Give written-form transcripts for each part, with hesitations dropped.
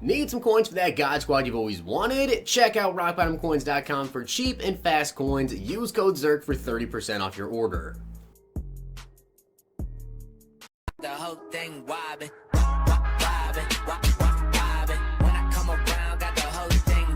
Need some coins for that God Squad you've always wanted? Check out rockbottomcoins.com for cheap and fast coins. Use code ZERK for 30% off your order. The whole thing wobbin', wobbin', wobbin'. When I come around, got the whole thing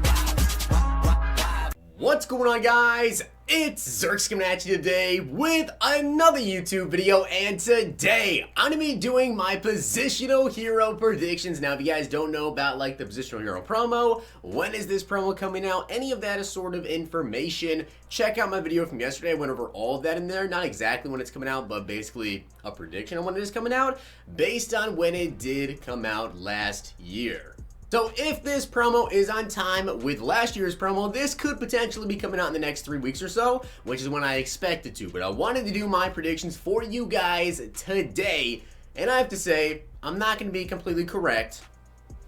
wobbin'. What's going on, guys? It's Zirksee coming at you today with another YouTube video, and today I'm going to be doing my positional hero predictions. Now, if you guys don't know about like the positional hero promo, when is this promo coming out, any of that is sort of information, check out my video from yesterday. I went over all of that in there, not exactly when it's coming out, but basically a prediction on when it is coming out based on when it did come out last year. So if this promo is on time with last year's promo, this could potentially be coming out in the next 3 weeks or so, which is when I expect it to. But I wanted to do my predictions for you guys today, and I have to say, I'm not going to be completely correct,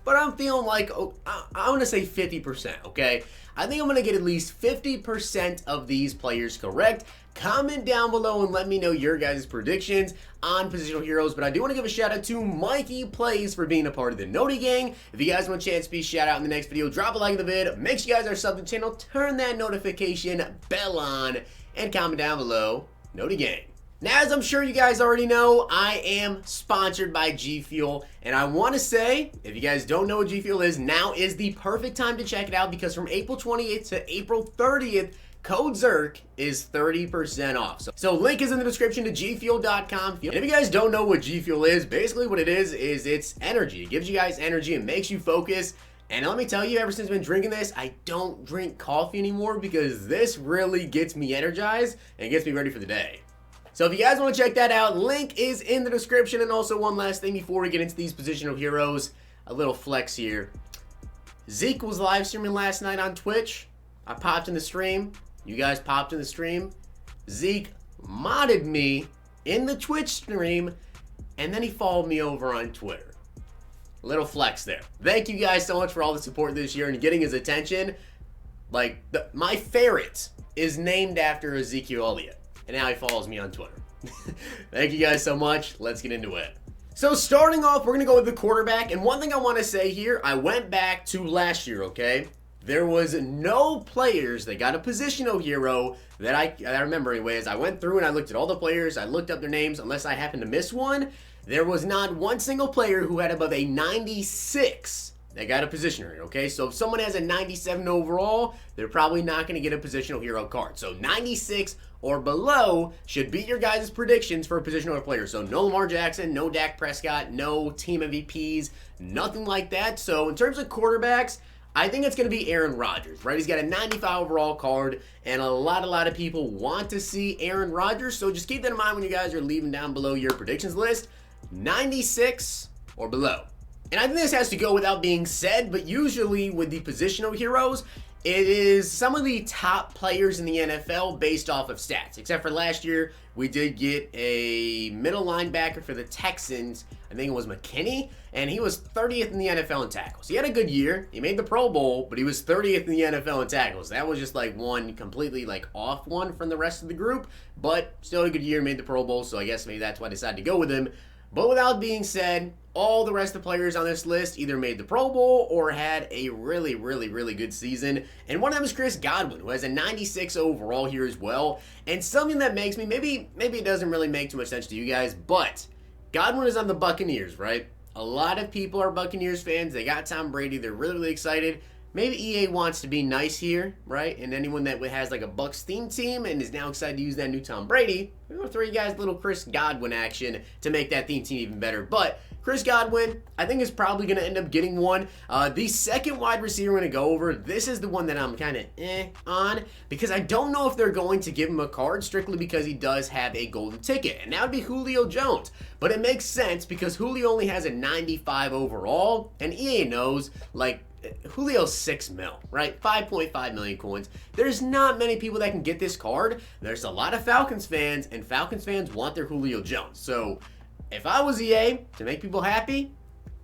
but I'm feeling like, I want to say 50%, okay? I think I'm going to get at least 50% of these players correct. Comment down below and let me know your guys' predictions on positional heroes. But I do want to give a shout out to Mikey Plays for being a part of the Noti Gang. If you guys want a chance to be shout out in the next video, drop a like on the vid. Make sure you guys are subbed to the channel, turn that notification bell on, and comment down below, Noti Gang. Now, as I'm sure you guys already know, I am sponsored by G Fuel, and I want to say, if you guys don't know what G Fuel is, now is the perfect time to check it out, because from April 28th to April 30th, code ZERK is 30% off. So link is in the description to gfuel.com. And if you guys don't know what G Fuel is, basically what it is it's energy. It gives you guys energy, it makes you focus. And let me tell you, ever since I've been drinking this, I don't drink coffee anymore, because this really gets me energized and gets me ready for the day. So if you guys want to check that out, link is in the description. And also one last thing before we get into these positional heroes, a little flex here. Zeke was live streaming last night on Twitch. I popped in the stream. You guys popped in the stream. Zeke modded me in the Twitch stream, and then he followed me over on Twitter. A little flex there. Thank you guys so much for all the support this year and getting his attention. Like, my ferret is named after Ezekiel Elliott. And now he follows me on Twitter. Thank you guys so much. Let's get into it. So starting off, we're going to go with the quarterback. And one thing I want to say here, I went back to last year, okay? There was no players that got a positional hero that I remember anyways. I went through and I looked at all the players. I looked up their names. Unless I happened to miss one, there was not one single player who had above a 96 that got a positional hero, okay? So if someone has a 97 overall, they're probably not going to get a positional hero card. So 96 or below should be your guys' predictions for a positional player. So no Lamar Jackson, no Dak Prescott, no team MVPs, nothing like that. So in terms of quarterbacks, I think it's going to be Aaron Rodgers, right? He's got a 95 overall card, and a lot of people want to see Aaron Rodgers. So just keep that in mind when you guys are leaving down below your predictions list. 96 or below. And I think this has to go without being said, but usually with the positional heroes, it is some of the top players in the NFL based off of stats. Except for last year, we did get a middle linebacker for the Texans. I think it was McKinney, and he was 30th in the NFL in tackles. He had a good year. He made the Pro Bowl, but he was 30th in the NFL in tackles. That was just like one completely like off one from the rest of the group, but still a good year, made the Pro Bowl, so I guess maybe that's why I decided to go with him. But without being said, all the rest of the players on this list either made the Pro Bowl or had a really good season. And one of them is Chris Godwin, who has a 96 overall here as well. And something that makes me, maybe it doesn't really make too much sense to you guys, but Godwin is on the Buccaneers, right? A lot of people are Buccaneers fans. They got Tom Brady. They're really excited. Maybe EA wants to be nice here, right? And anyone that has like a Bucs theme team and is now excited to use that new Tom Brady, we're going to throw you guys a little Chris Godwin action to make that theme team even better. But Chris Godwin, I think, is probably going to end up getting one. The second wide receiver we're going to go over, this is the one that I'm kind of on, because I don't know if they're going to give him a card strictly because he does have a golden ticket, and that would be Julio Jones. But it makes sense because Julio only has a 95 overall, and EA knows, like, Julio's 6 mil, right? 5.5 million coins. There's not many people that can get this card. There's a lot of Falcons fans, and Falcons fans want their Julio Jones. So if I was EA, to make people happy,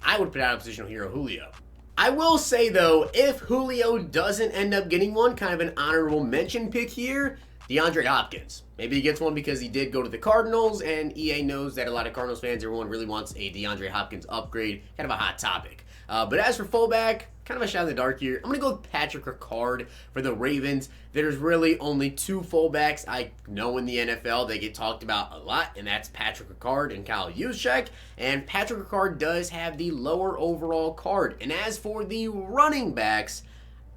I would put out a positional hero Julio. I will say though, if Julio doesn't end up getting one, kind of an honorable mention pick here, DeAndre Hopkins. Maybe he gets one because he did go to the Cardinals, and EA knows that a lot of Cardinals fans, everyone really wants a DeAndre Hopkins upgrade, kind of a hot topic. But as for fullback, kind of a shot in the dark here. I'm going to go with Patrick Ricard for the Ravens. There's really only two fullbacks I know in the NFL that get talked about a lot, and that's Patrick Ricard and Kyle Juszczyk. And Patrick Ricard does have the lower overall card. And as for the running backs,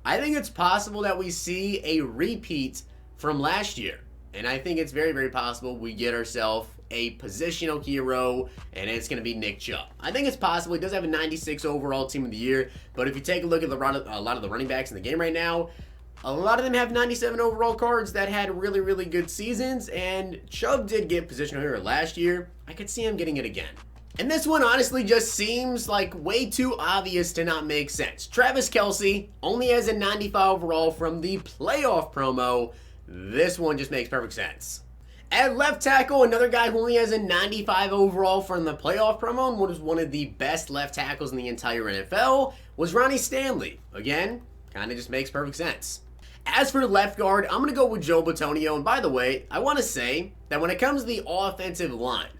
I think it's possible that we see a repeat from last year. And I think it's very, very possible we get ourselves a positional hero, and it's going to be Nick Chubb. I think it's possible. He does have a 96 overall team of the year, but if you take a look at a lot of the running backs in the game right now, a lot of them have 97 overall cards that had really, really good seasons, and Chubb did get positional hero last year. I could see him getting it again. And this one honestly just seems like way too obvious to not make sense. Travis Kelce only has a 95 overall from the playoff promo. This one just makes perfect sense. At left tackle, another guy who only has a 95 overall from the playoff promo and was one of the best left tackles in the entire NFL was Ronnie Stanley. Again, kind of just makes perfect sense. As for left guard, I'm going to go with Joe Bitonio. And by the way, I want to say that when it comes to the offensive line,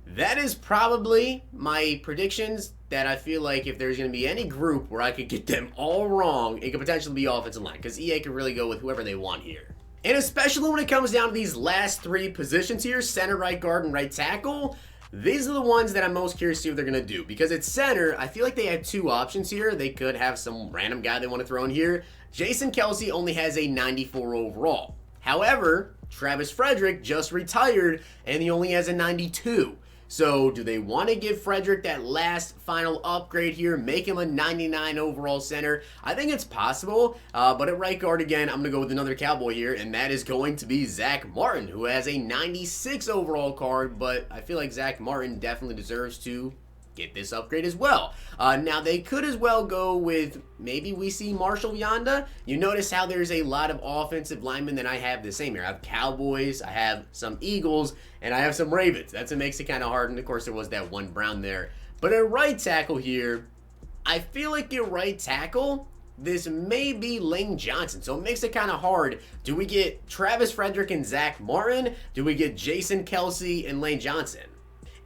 that is probably my predictions that I feel like if there's going to be any group where I could get them all wrong, it could potentially be offensive line, because EA could really go with whoever they want here. And especially when it comes down to these last three positions here, center, right guard, and right tackle, these are the ones that I'm most curious to see what they're going to do. Because at center, I feel like they have two options here. They could have some random guy they want to throw in here. Jason Kelce only has a 94 overall. However, Travis Frederick just retired, and he only has a 92. So do they want to give Frederick that last final upgrade here, make him a 99 overall center? I think it's possible, but at right guard again, I'm going to go with another Cowboy here, and that is going to be Zach Martin, who has a 96 overall card, but I feel like Zach Martin definitely deserves to get this upgrade as well. Now, they could as well go with, maybe we see Marshall Yanda. You notice how there's a lot of offensive linemen that I have the same here. I have Cowboys, I have some Eagles, and I have some Ravens. That's what makes it kind of hard, and of course there was that one Brown there. But at right tackle here, I feel like at right tackle, this may be Lane Johnson, so it makes it kind of hard. Do we get Travis Frederick and Zach Martin? Do we get Jason Kelce and Lane Johnson?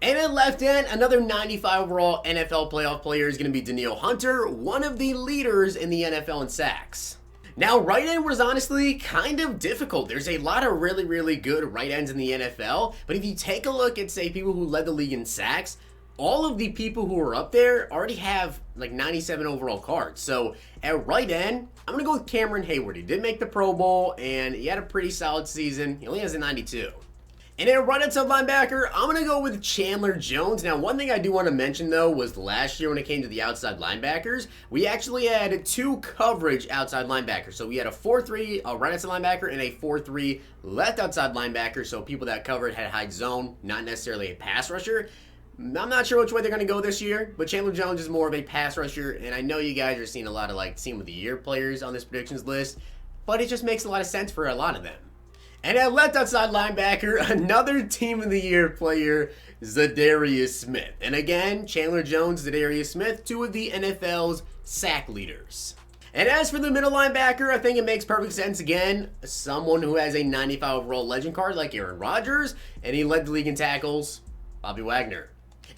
And at left end, another 95 overall NFL playoff player is going to be Danielle Hunter, one of the leaders in the NFL in sacks. Now, right end was honestly kind of difficult. There's a lot of really, really good right ends in the NFL, but if you take a look at, say, people who led the league in sacks, all of the people who are up there already have like 97 overall cards. So at right end, I'm going to go with Cameron Hayward. He did make the Pro Bowl, and he had a pretty solid season. He only has a 92. And at right outside linebacker, I'm going to go with Chandler Jones. Now, one thing I do want to mention, though, was last year when it came to the outside linebackers, we actually had two coverage outside linebackers. So we had a 4-3 right outside linebacker and a 4-3 left outside linebacker. So people that covered had high zone, not necessarily a pass rusher. I'm not sure which way they're going to go this year, but Chandler Jones is more of a pass rusher. And I know you guys are seeing a lot of like Team of the Year players on this predictions list, but it just makes a lot of sense for a lot of them. And at left outside linebacker, another Team of the Year player, Zadarius Smith. And again, Chandler Jones, Zadarius Smith, two of the NFL's sack leaders. And as for the middle linebacker, I think it makes perfect sense again. Someone who has a 95 overall legend card like Aaron Rodgers, and he led the league in tackles, Bobby Wagner.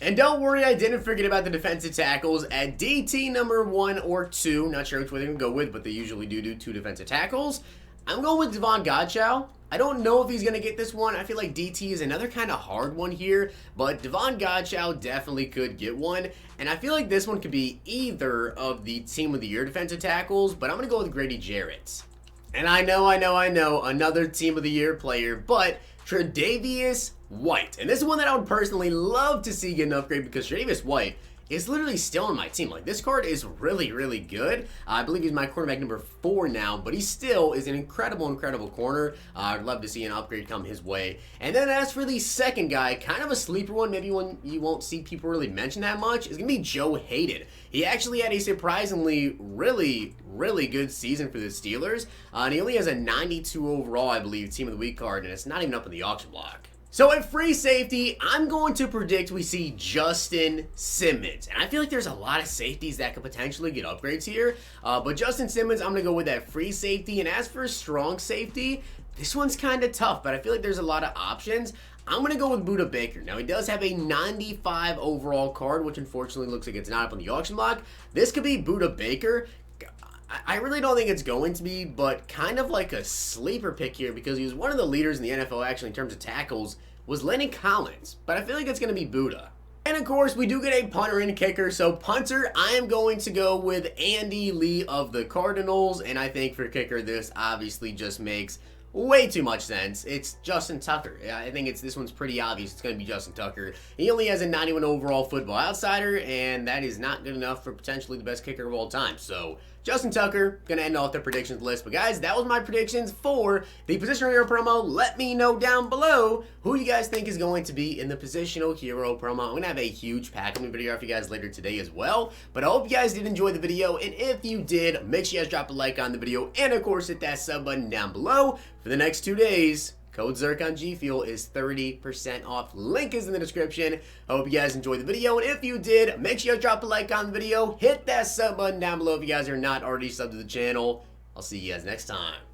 And don't worry, I didn't forget about the defensive tackles. At DT number 1 or 2, not sure which way they're going to go with, but they usually do 2 defensive tackles. I'm going with Devon Godchaux. I don't know if he's going to get this one. I feel like DT is another kind of hard one here, but Devon Godchaux definitely could get one. And I feel like this one could be either of the Team of the Year defensive tackles, but I'm going to go with Grady Jarrett. And I know, another Team of the Year player, but Tre'Davious White. And this is one that I would personally love to see get an upgrade because Tre'Davious White is literally still on my team. Like, this card is really, really good. I believe he's my cornerback number 4 now, but he still is an incredible corner. I'd love to see an upgrade come his way. And then as for the second guy, kind of a sleeper one, maybe one you won't see people really mention that much, is going to be Joe Hayden. He actually had a surprisingly really good season for the Steelers, and he only has a 92 overall, I believe, Team of the Week card, and it's not even up in the auction block. So at free safety, I'm going to predict we see Justin Simmons. And I feel like there's a lot of safeties that could potentially get upgrades here. But Justin Simmons, I'm going to go with that free safety. And as for strong safety, this one's kind of tough, but I feel like there's a lot of options. I'm going to go with Budda Baker. Now, he does have a 95 overall card, which unfortunately looks like it's not up on the auction block. This could be Budda Baker. I really don't think it's going to be, but kind of like a sleeper pick here because he was one of the leaders in the NFL actually in terms of tackles was Lenny Collins, but I feel like it's going to be Budda. And of course, we do get a punter and a kicker. So punter, I am going to go with Andy Lee of the Cardinals, and I think for kicker, this obviously just makes way too much sense. It's Justin Tucker. I think this one's pretty obvious. It's going to be Justin Tucker. He only has a 91 overall Football Outsider, and that is not good enough for potentially the best kicker of all time. So Justin Tucker, going to end off the predictions list. But guys, that was my predictions for the Positional Hero promo. Let me know down below who you guys think is going to be in the Positional Hero promo. I'm going to have a huge pack-up video for you guys later today as well. But I hope you guys did enjoy the video. And if you did, make sure you guys drop a like on the video. And of course, hit that sub button down below. For the next 2 days, code Zirk on G Fuel is 30% off. Link is in the description. I hope you guys enjoyed the video. And if you did, make sure you drop a like on the video. Hit that sub button down below if you guys are not already subbed to the channel. I'll see you guys next time.